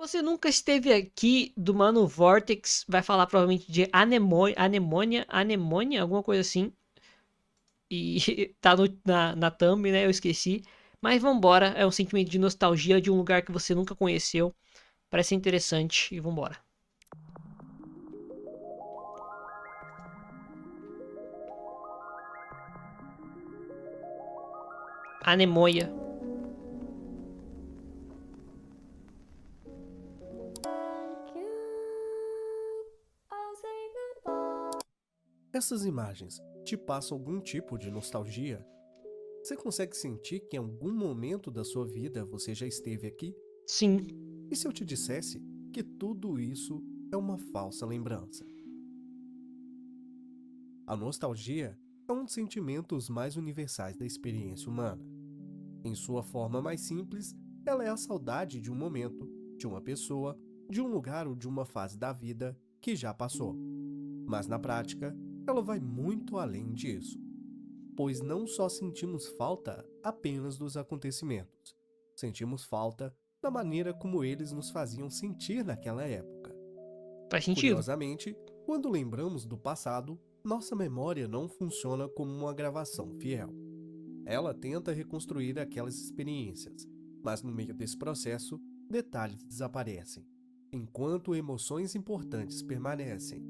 Você nunca esteve aqui do Mano Vortex, vai falar provavelmente de anemônia, alguma coisa assim. E tá na thumb, né? Eu esqueci. Mas vambora, é um sentimento de nostalgia de um lugar que você nunca conheceu. Parece interessante e vambora. Anemoia. Essas imagens te passam algum tipo de nostalgia? Você consegue sentir que em algum momento da sua vida você já esteve aqui? Sim. E se eu te dissesse que tudo isso é uma falsa lembrança? A nostalgia é um dos sentimentos mais universais da experiência humana. Em sua forma mais simples, ela é a saudade de um momento, de uma pessoa, de um lugar ou de uma fase da vida que já passou. Mas na prática, ela vai muito além disso, pois não só sentimos falta apenas dos acontecimentos, sentimos falta da maneira como eles nos faziam sentir naquela época. Faz sentido. Curiosamente, quando lembramos do passado, nossa memória não funciona como uma gravação fiel. Ela tenta reconstruir aquelas experiências, mas no meio desse processo, detalhes desaparecem, enquanto emoções importantes permanecem,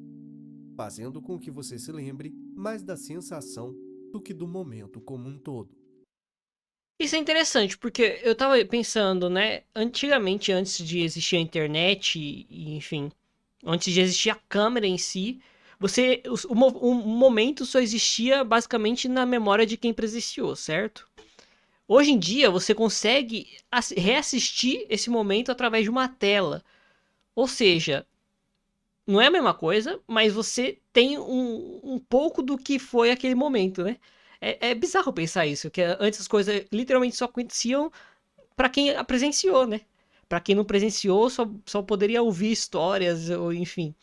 fazendo com que você se lembre mais da sensação do que do momento como um todo. Isso é interessante, porque eu tava pensando, né? Antigamente, antes de existir a internet, enfim, antes de existir a câmera em si, o momento só existia basicamente na memória de quem presenciou, certo? Hoje em dia, você consegue reassistir esse momento através de uma tela. Ou seja, não é a mesma coisa, mas você tem um pouco do que foi aquele momento, né? É bizarro pensar isso, que antes as coisas literalmente só aconteciam pra quem a presenciou, né? Pra quem não presenciou, só poderia ouvir histórias, ou enfim,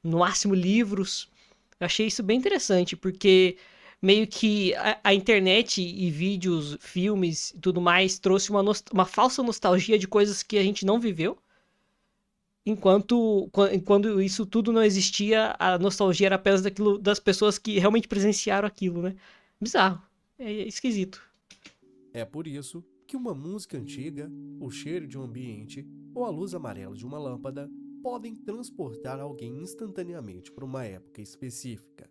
no máximo livros. Eu achei isso bem interessante, porque meio que a internet e vídeos, filmes e tudo mais trouxe uma falsa nostalgia de coisas que a gente não viveu. Quando isso tudo não existia, a nostalgia era apenas daquilo, das pessoas que realmente presenciaram aquilo, né? Bizarro. É esquisito. É por isso que uma música antiga, o cheiro de um ambiente ou a luz amarela de uma lâmpada podem transportar alguém instantaneamente para uma época específica.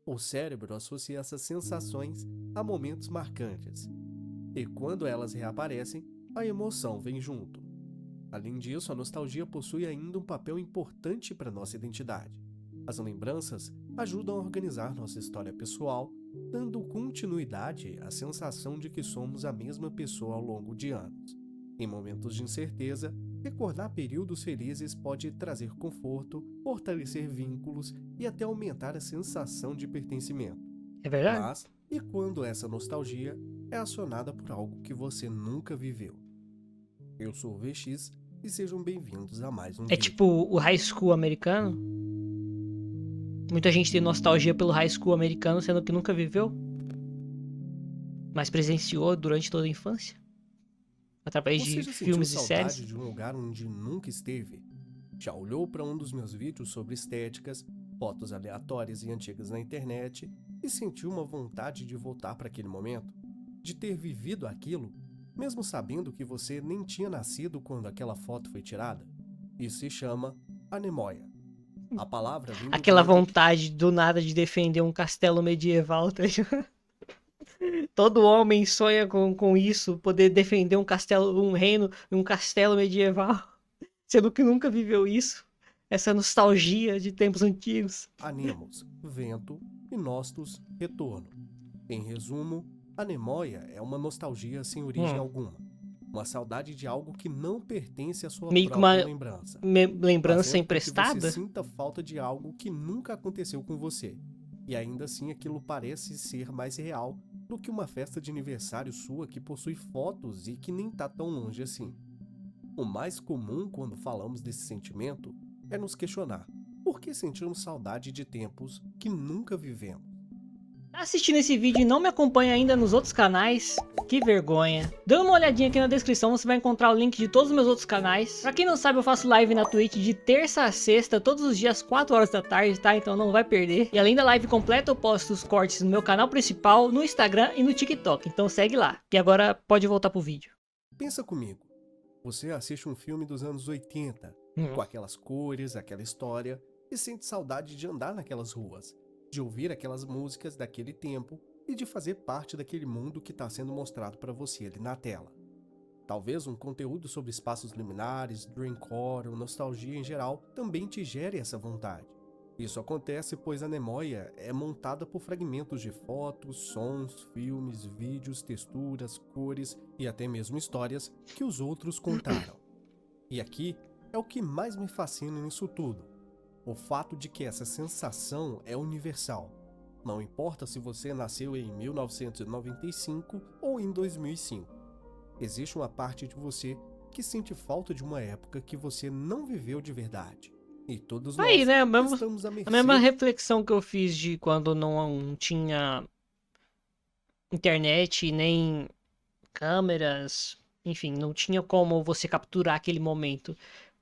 O cérebro associa essas sensações a momentos marcantes, e quando elas reaparecem, a emoção vem junto. Além disso, a nostalgia possui ainda um papel importante para nossa identidade. As lembranças ajudam a organizar nossa história pessoal, dando continuidade à sensação de que somos a mesma pessoa ao longo de anos. Em momentos de incerteza, recordar períodos felizes pode trazer conforto, fortalecer vínculos e até aumentar a sensação de pertencimento. É verdade? Mas, e quando essa nostalgia é acionada por algo que você nunca viveu? Eu sou o VX e sejam bem-vindos a mais um É vídeo. tipo o high school americano. Muita gente tem nostalgia pelo high school americano, sendo que nunca viveu, mas presenciou durante toda a infância, através Você de já sentiu filmes e saudade séries. de um lugar onde nunca esteve? Já olhou para um dos meus vídeos sobre estéticas, fotos aleatórias e antigas na internet e sentiu uma vontade de voltar para aquele momento? De ter vivido aquilo, mesmo sabendo que você nem tinha nascido quando aquela foto foi tirada? Isso se chama anemóia. A palavra vem do Aquela grego. vontade do nada de defender um castelo medieval, tá ligado? Todo homem sonha com isso, poder defender um castelo, um reino, um castelo medieval, sendo que nunca viveu isso. Essa nostalgia de tempos antigos. Anemos, vento, e nostos, retorno. Em resumo, a nemóia é uma nostalgia sem origem Hum, alguma, uma saudade de algo que não pertence à sua meio que própria uma lembrança, lembrança fazendo com que você emprestada. sinta falta de algo que nunca aconteceu com você. E ainda assim aquilo parece ser mais real do que uma festa de aniversário sua que possui fotos e que nem está tão longe assim. O mais comum quando falamos desse sentimento é nos questionar: por que sentimos saudade de tempos que nunca vivemos? Tá assistindo esse vídeo e não me acompanha ainda nos outros canais? Que vergonha. Dando uma olhadinha aqui na descrição, você vai encontrar o link de todos os meus outros canais. Pra quem não sabe, eu faço live na Twitch de terça a sexta, todos os dias, 4 horas da tarde, tá? Então não vai perder. E além da live completa, eu posto os cortes no meu canal principal, no Instagram e no TikTok. Então segue lá. E agora pode voltar pro vídeo. Pensa comigo. Você assiste um filme dos anos 80, com aquelas cores, aquela história, e sente saudade de andar naquelas ruas, de ouvir aquelas músicas daquele tempo e de fazer parte daquele mundo que está sendo mostrado para você ali na tela. Talvez um conteúdo sobre espaços liminares, dreamcore ou nostalgia em geral também te gere essa vontade. Isso acontece pois a memória é montada por fragmentos de fotos, sons, filmes, vídeos, texturas, cores e até mesmo histórias que os outros contaram. E aqui é o que mais me fascina nisso tudo. O fato de que essa sensação é universal. Não importa se você nasceu em 1995 ou em 2005. Existe uma parte de você que sente falta de uma época que você não viveu de verdade. E todos nós Aí, né? estamos à A mesma mercê. reflexão que eu fiz de quando não tinha internet, nem câmeras, enfim, não tinha como você capturar aquele momento.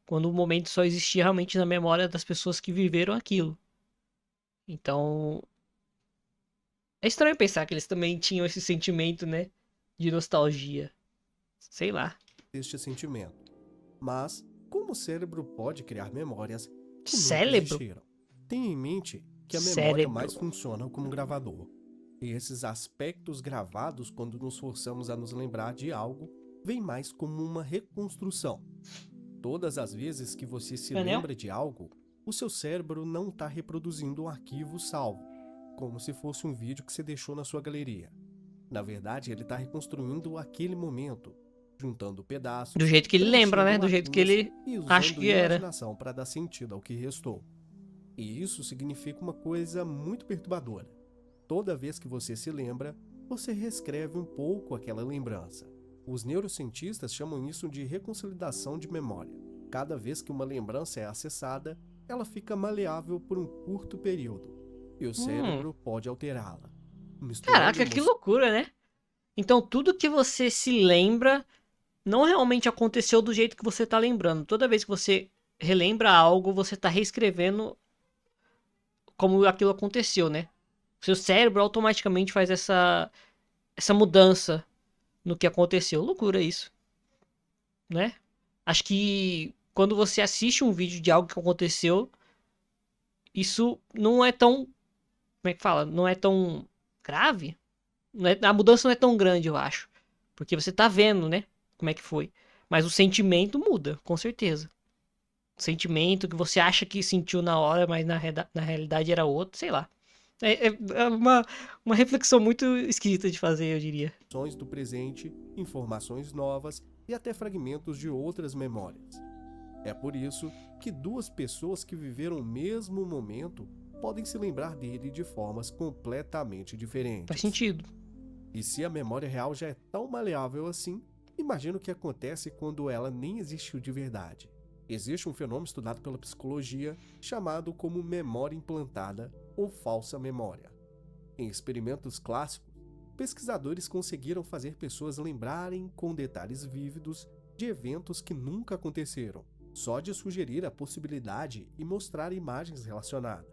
Quando o momento só existia realmente na memória das pessoas que viveram aquilo. Então, é estranho pensar que eles também tinham esse sentimento, né? De nostalgia. Sei lá. Este sentimento. Mas, como o cérebro pode criar memórias que nunca Cérebro? existiram? Tenha em mente que a memória Cérebro. mais funciona como um gravador. E esses aspectos gravados, quando nos forçamos a nos lembrar de algo, vêm mais como uma reconstrução. Todas as vezes que você se Entendeu? lembra de algo, o seu cérebro não está reproduzindo um arquivo salvo, como se fosse um vídeo que você deixou na sua galeria. Na verdade, ele está reconstruindo aquele momento, juntando pedaços, Do jeito que ele lembra, preenchendo né? Do jeito que lacunas ele e acha usando que era. imaginação para dar sentido ao que restou. E isso significa uma coisa muito perturbadora. Toda vez que você se lembra, você reescreve um pouco aquela lembrança. Os neurocientistas chamam isso de reconsolidação de memória. Cada vez que uma lembrança é acessada, ela fica maleável por um curto período, e o cérebro pode alterá-la, misturando Caraca, que emoções. loucura, né? Então tudo que você se lembra não realmente aconteceu do jeito que você tá lembrando. Toda vez que você relembra algo, você tá reescrevendo como aquilo aconteceu, né? Seu cérebro automaticamente faz essa mudança no que aconteceu. Loucura isso, né? Acho que quando você assiste um vídeo de algo que aconteceu, isso não é tão, como é que fala? Não é tão grave. A mudança não é tão grande, eu acho. Porque você tá vendo, né? Como é que foi. Mas o sentimento muda, com certeza. O sentimento que você acha que sentiu na hora, mas na realidade era outro, sei lá. É uma reflexão muito esquisita de fazer, eu diria. Do presente, informações novas e até fragmentos de outras memórias. É por isso que duas pessoas que viveram o mesmo momento podem se lembrar dele de formas completamente Faz diferentes. sentido. E se a memória real já é tão maleável assim, imagina o que acontece quando ela nem existiu de verdade. Existe um fenômeno estudado pela psicologia chamado como memória implantada ou falsa memória. Em experimentos clássicos, pesquisadores conseguiram fazer pessoas lembrarem com detalhes vívidos de eventos que nunca aconteceram, só de sugerir a possibilidade e mostrar imagens relacionadas.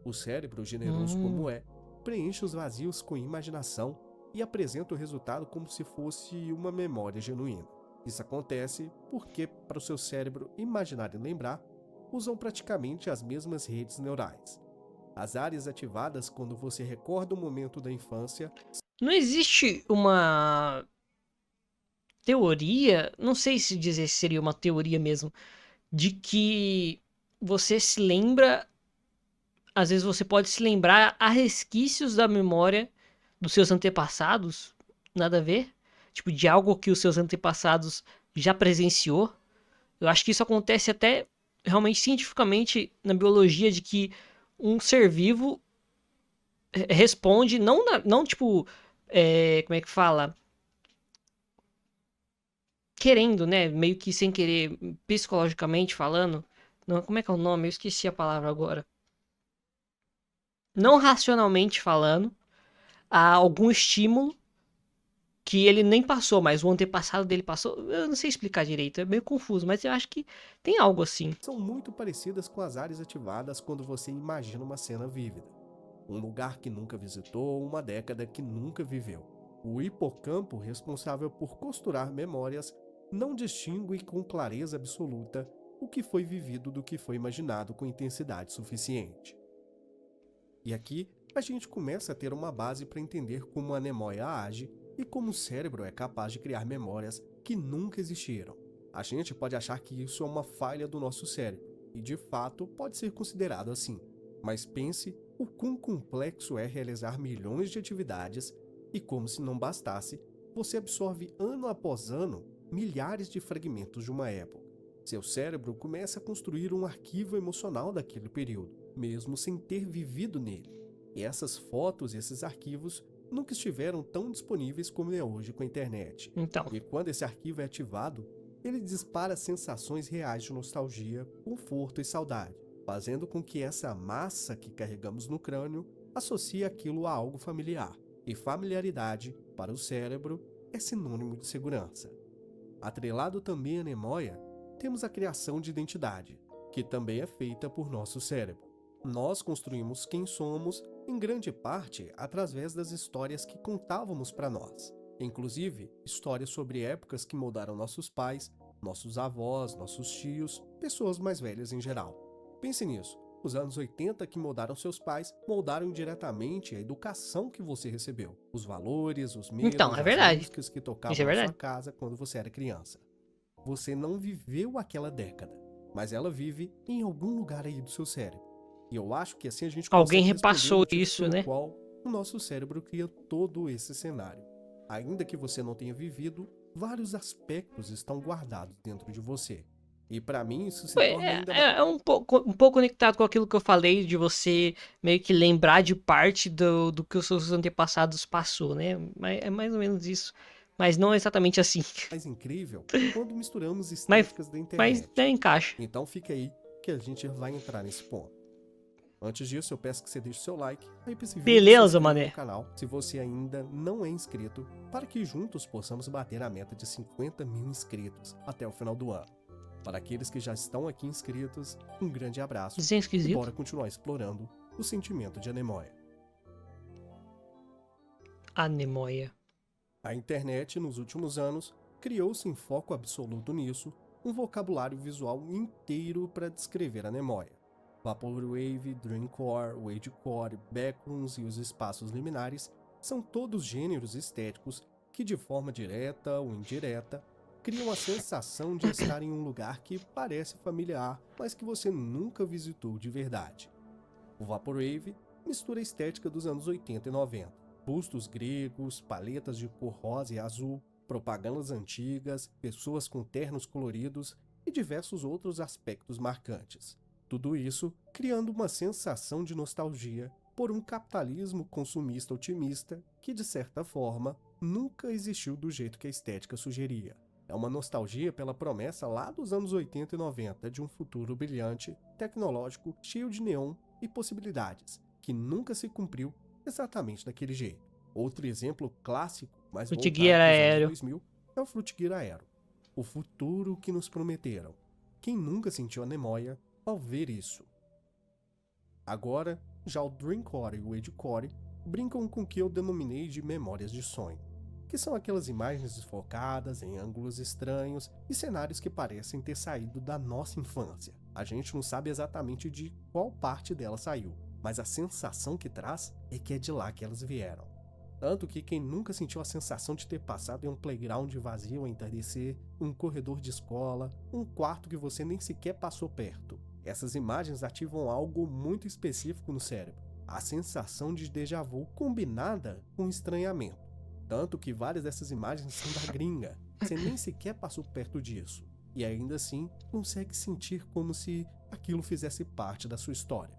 O cérebro, generoso como é, preenche os vazios com imaginação e apresenta o resultado como se fosse uma memória genuína. Isso acontece porque, para o seu cérebro imaginar e lembrar, usam praticamente as mesmas redes neurais. As áreas ativadas quando você recorda o momento da infância. Não existe uma teoria, não sei se dizer se seria uma teoria mesmo, de que você se lembra, às vezes você pode se lembrar a resquícios da memória dos seus antepassados, nada a ver, tipo de algo que os seus antepassados já presenciou. Eu acho que isso acontece até realmente cientificamente na biologia, de que um ser vivo responde, não tipo, como é que fala? Querendo, né? Meio que sem querer, psicologicamente falando. Não, como é que é o nome? Eu esqueci a palavra agora. Não racionalmente falando, a algum estímulo que ele nem passou, mas o antepassado dele passou. Eu não sei explicar direito, é meio confuso, mas eu acho que tem algo assim. São muito parecidas com as áreas ativadas quando você imagina uma cena vívida. Um lugar que nunca visitou, uma década que nunca viveu. O hipocampo, responsável por costurar memórias, não distingue com clareza absoluta o que foi vivido do que foi imaginado com intensidade suficiente. E aqui a gente começa a ter uma base para entender como a memória age e como o cérebro é capaz de criar memórias que nunca existiram. A gente pode achar que isso é uma falha do nosso cérebro, e de fato pode ser considerado assim. Mas pense o quão complexo é realizar milhões de atividades e, como se não bastasse, você absorve ano após ano milhares de fragmentos de uma época. Seu cérebro começa a construir um arquivo emocional daquele período, mesmo sem ter vivido nele. E essas fotos e esses arquivos nunca estiveram tão disponíveis como é hoje com a internet. Então, E quando esse arquivo é ativado, ele dispara sensações reais de nostalgia, conforto e saudade, fazendo com que essa massa que carregamos no crânio associe aquilo a algo familiar. E familiaridade, para o cérebro, é sinônimo de segurança. Atrelado também à memória, temos a criação de identidade, que também é feita por nosso cérebro. Nós construímos quem somos, em grande parte, através das histórias que contávamos para nós. Inclusive, histórias sobre épocas que moldaram nossos pais, nossos avós, nossos tios, pessoas mais velhas em geral. Pense nisso. Os anos 80 que moldaram seus pais moldaram diretamente a educação que você recebeu. Os valores, os então, medos, é as verdade. músicas que Isso é tocavam na sua verdade. casa quando você era criança. Você não viveu aquela década, mas ela vive em algum lugar aí do seu cérebro. E eu acho que assim a gente Alguém consegue responder o repassou motivo isso, pelo né? qual o nosso cérebro cria todo esse cenário. Ainda que você não tenha vivido, vários aspectos estão guardados dentro de você. E para mim isso se torna ainda mais... É um pouco conectado com aquilo que eu falei, de você meio que lembrar de parte do que os seus antepassados passou, né? É mais ou menos isso. Mas não exatamente assim. mais incrível quando misturamos Mas, estéticas da mas internet. né, encaixa. Então fica aí que a gente vai entrar nesse ponto. Antes disso, eu peço que você deixe seu like aí para esse vídeo e se Beleza, inscreva no mané. canal se você ainda não é inscrito, para que juntos possamos bater a meta de 50 mil inscritos até o final do ano. Para aqueles que já estão aqui inscritos, um grande abraço Desenho e esquisito. bora continuar explorando o sentimento de anemóia. Anemóia. A internet, nos últimos anos, criou-se em foco absoluto nisso um vocabulário visual inteiro para descrever a anemóia. Vaporwave, Dreamcore, Wavecore, Backrooms e os espaços liminares são todos gêneros estéticos que, de forma direta ou indireta, criam a sensação de estar em um lugar que parece familiar, mas que você nunca visitou de verdade. O Vaporwave mistura a estética dos anos 80 e 90, bustos gregos, paletas de cor rosa e azul, propagandas antigas, pessoas com ternos coloridos e diversos outros aspectos marcantes. Tudo isso criando uma sensação de nostalgia por um capitalismo consumista otimista que, de certa forma, nunca existiu do jeito que a estética sugeria. É uma nostalgia pela promessa lá dos anos 80 e 90 de um futuro brilhante, tecnológico, cheio de neon e possibilidades, que nunca se cumpriu exatamente daquele jeito. Outro exemplo clássico, mais voltado Gear para os anos aéreo. 2000, é o Fruitgear Aero. O futuro que nos prometeram. Quem nunca sentiu a anemóia ao ver isso? Agora, já o Dreamcore e o Wavecore brincam com o que eu denominei de memórias de sonho, que são aquelas imagens desfocadas em ângulos estranhos e cenários que parecem ter saído da nossa infância. A gente não sabe exatamente de qual parte dela saiu, mas a sensação que traz é que é de lá que elas vieram. Tanto que quem nunca sentiu a sensação de ter passado em um playground vazio ao entardecer, um corredor de escola, um quarto que você nem sequer passou perto. Essas imagens ativam algo muito específico no cérebro, a sensação de déjà vu combinada com estranhamento. Tanto que várias dessas imagens são da gringa, você nem sequer passou perto disso, e ainda assim consegue sentir como se aquilo fizesse parte da sua história.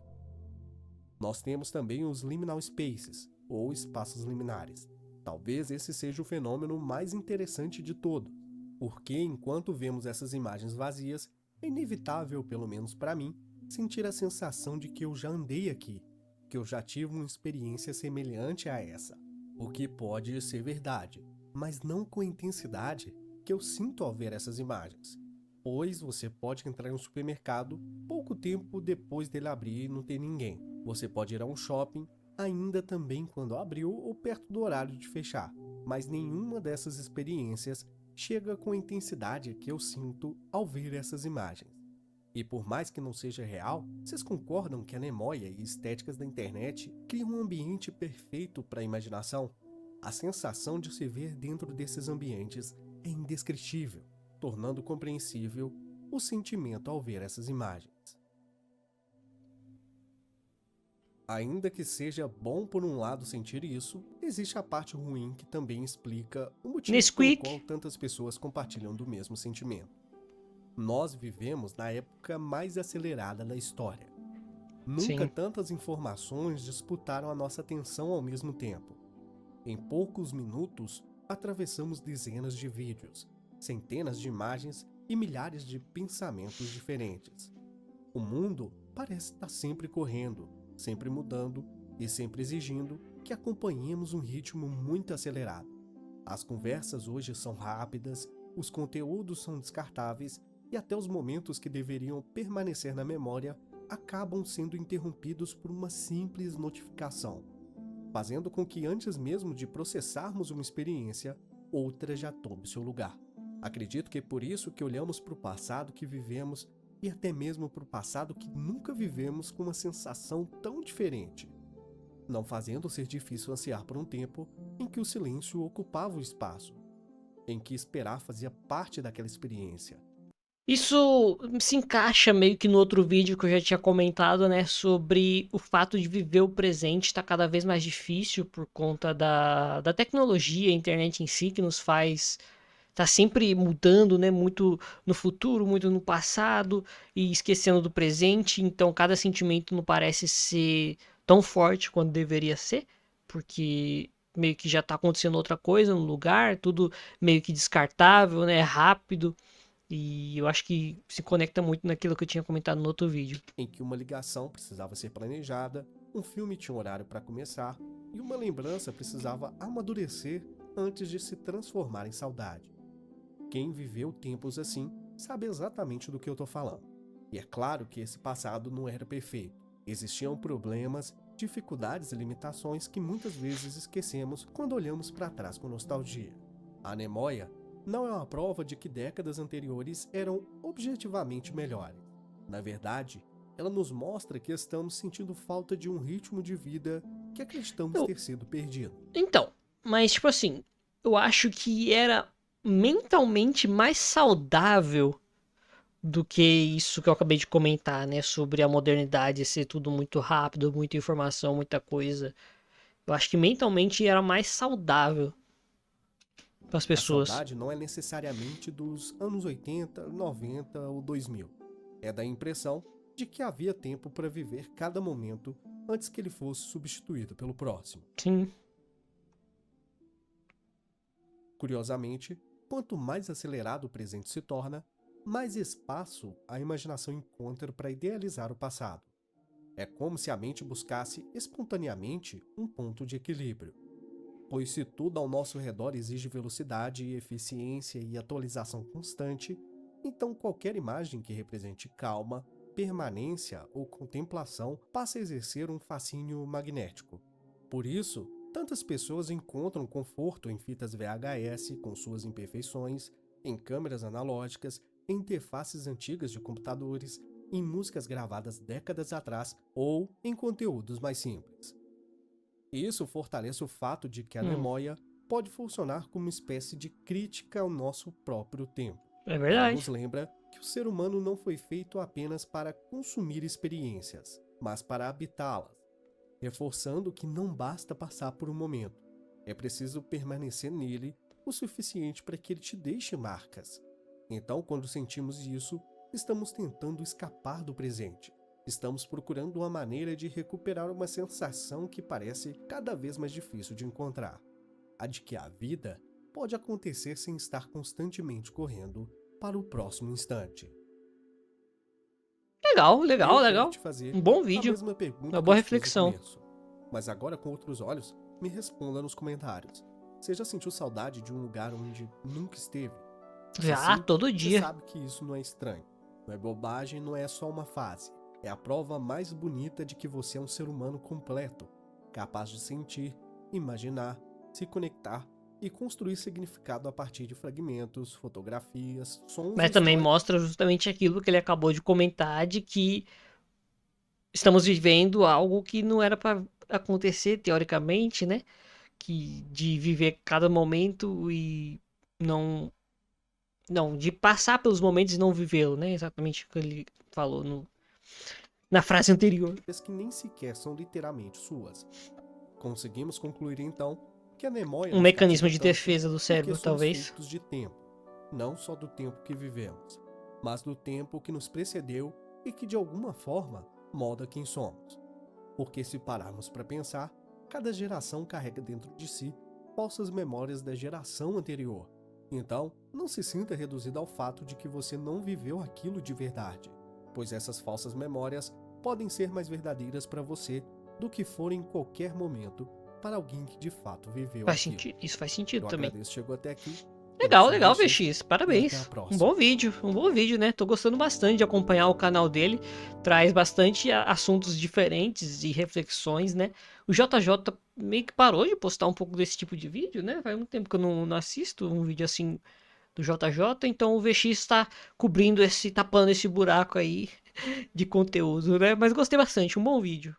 Nós temos também os liminal spaces, ou espaços liminares. Talvez esse seja o fenômeno mais interessante de todo, porque enquanto vemos essas imagens vazias, é inevitável, pelo menos para mim, sentir a sensação de que eu já andei aqui, que eu já tive uma experiência semelhante a essa. o que pode ser verdade, mas não com a intensidade que eu sinto ao ver essas imagens. Pois você pode entrar em um supermercado pouco tempo depois dele abrir e não ter ninguém. Você pode ir a um shopping ainda também quando abriu ou perto do horário de fechar, mas nenhuma dessas experiências chega com a intensidade que eu sinto ao ver essas imagens. E por mais que não seja real, vocês concordam que a memória e estéticas da internet criam um ambiente perfeito para a imaginação? A sensação de se ver dentro desses ambientes é indescritível, tornando compreensível o sentimento ao ver essas imagens. Ainda que seja bom por um lado sentir isso, existe a parte ruim que também explica o motivo pelo qual Nesquik. tantas pessoas compartilham do mesmo sentimento. Nós vivemos na época mais acelerada da história. Nunca Sim. tantas informações disputaram a nossa atenção ao mesmo tempo. Em poucos minutos, atravessamos dezenas de vídeos, centenas de imagens e milhares de pensamentos diferentes. O mundo parece estar sempre correndo, sempre mudando e sempre exigindo que acompanhemos um ritmo muito acelerado. As conversas hoje são rápidas, os conteúdos são descartáveis e até os momentos que deveriam permanecer na memória acabam sendo interrompidos por uma simples notificação, fazendo com que antes mesmo de processarmos uma experiência, outra já tome seu lugar. Acredito que é por isso que olhamos para o passado que vivemos e até mesmo para o passado que nunca vivemos com uma sensação tão diferente, não fazendo ser difícil ansiar por um tempo em que o silêncio ocupava o espaço, em que esperar fazia parte daquela experiência. Isso se encaixa meio que no outro vídeo que eu já tinha comentado, né, sobre o fato de viver o presente tá cada vez mais difícil por conta da tecnologia, a internet em si, que nos faz tá sempre mudando, né, muito no futuro, muito no passado e esquecendo do presente, então cada sentimento não parece ser tão forte quanto deveria ser, porque meio que já tá acontecendo outra coisa no lugar, tudo meio que descartável, né, rápido. E eu acho que se conecta muito naquilo que eu tinha comentado no outro vídeo. Em que uma ligação precisava ser planejada, um filme tinha um horário para começar e uma lembrança precisava amadurecer antes de se transformar em saudade. Quem viveu tempos assim sabe exatamente do que eu tô falando. E é claro que esse passado não era perfeito. Existiam problemas, dificuldades e limitações que muitas vezes esquecemos quando olhamos para trás com nostalgia. A memória não é uma prova de que décadas anteriores eram objetivamente melhores. Na verdade, ela nos mostra que estamos sentindo falta de um ritmo de vida que acreditamos Eu- ter sido perdido. então, mas tipo assim, eu acho que era mentalmente mais saudável do que isso que eu acabei de comentar, né? Sobre a modernidade ser tudo muito rápido, muita informação, muita coisa. Eu acho que mentalmente era mais saudável para as A pessoas. saudade não é necessariamente dos anos 80, 90 ou 2000. É da impressão de que havia tempo para viver cada momento antes que ele fosse substituído pelo próximo. Sim. Curiosamente, quanto mais acelerado o presente se torna, mais espaço a imaginação encontra para idealizar o passado. É como se a mente buscasse espontaneamente um ponto de equilíbrio. Pois se tudo ao nosso redor exige velocidade, eficiência e atualização constante, então qualquer imagem que represente calma, permanência ou contemplação passa a exercer um fascínio magnético. Por isso, tantas pessoas encontram conforto em fitas VHS com suas imperfeições, em câmeras analógicas, em interfaces antigas de computadores, em músicas gravadas décadas atrás ou em conteúdos mais simples. Isso fortalece o fato de que a Hum, memória pode funcionar como uma espécie de crítica ao nosso próprio tempo. é Ela nos verdade. lembra que o ser humano não foi feito apenas para consumir experiências, mas para habitá-las, reforçando que não basta passar por um momento, é preciso permanecer nele o suficiente para que ele te deixe marcas. Então, quando sentimos isso, estamos tentando escapar do presente. Estamos procurando uma maneira de recuperar uma sensação que parece cada vez mais difícil de encontrar. A de que a vida pode acontecer sem estar constantemente correndo para o próximo instante. Legal, legal, Eu quero legal. te fazer Um bom a vídeo. mesma pergunta Uma que eu boa te fiz no reflexão. começo, mas agora com outros olhos. me responda nos comentários. Você já sentiu saudade de um lugar onde nunca esteve? Se Já, sim, todo você dia. sabe que isso não é estranho. Não é bobagem, não é só uma fase. É a prova mais bonita de que você é um ser humano completo, capaz de sentir, imaginar, se conectar e construir significado a partir de fragmentos, fotografias, sons e Mas também histórias. mostra justamente aquilo que ele acabou de comentar, de que estamos vivendo algo que não era pra acontecer, teoricamente, né? Que de viver cada momento e não. Não, de passar pelos momentos e não vivê-lo, né? Exatamente o que ele falou na frase anterior. Que nem sequer são literalmente suas. Conseguimos concluir então que a memória Um nos mecanismo cativa de tanto defesa do porque cérebro, somos talvez. feitos de tempo, não só do tempo que vivemos, mas do tempo que nos precedeu e que de alguma forma molda quem somos. Porque se pararmos para pensar, cada geração carrega dentro de si falsas memórias da geração anterior. Então, não se sinta reduzido ao fato de que você não viveu aquilo de verdade, pois essas falsas memórias podem ser mais verdadeiras para você do que forem em qualquer momento para alguém que de fato viveu Faz aquilo. sentido, isso faz sentido Eu também. agradeço que chegou até aqui. Legal, Eu sou legal, o VX, VX. e até Parabéns. a Um próxima. bom vídeo, né? Tô gostando bastante de acompanhar o canal dele. Traz bastante assuntos diferentes e reflexões, né? O JJ meio que parou de postar um pouco desse tipo de vídeo, né? Faz muito tempo que eu não assisto um vídeo assim do JJ, então o VX está cobrindo tapando esse buraco aí de conteúdo, né? Mas gostei bastante, um bom vídeo.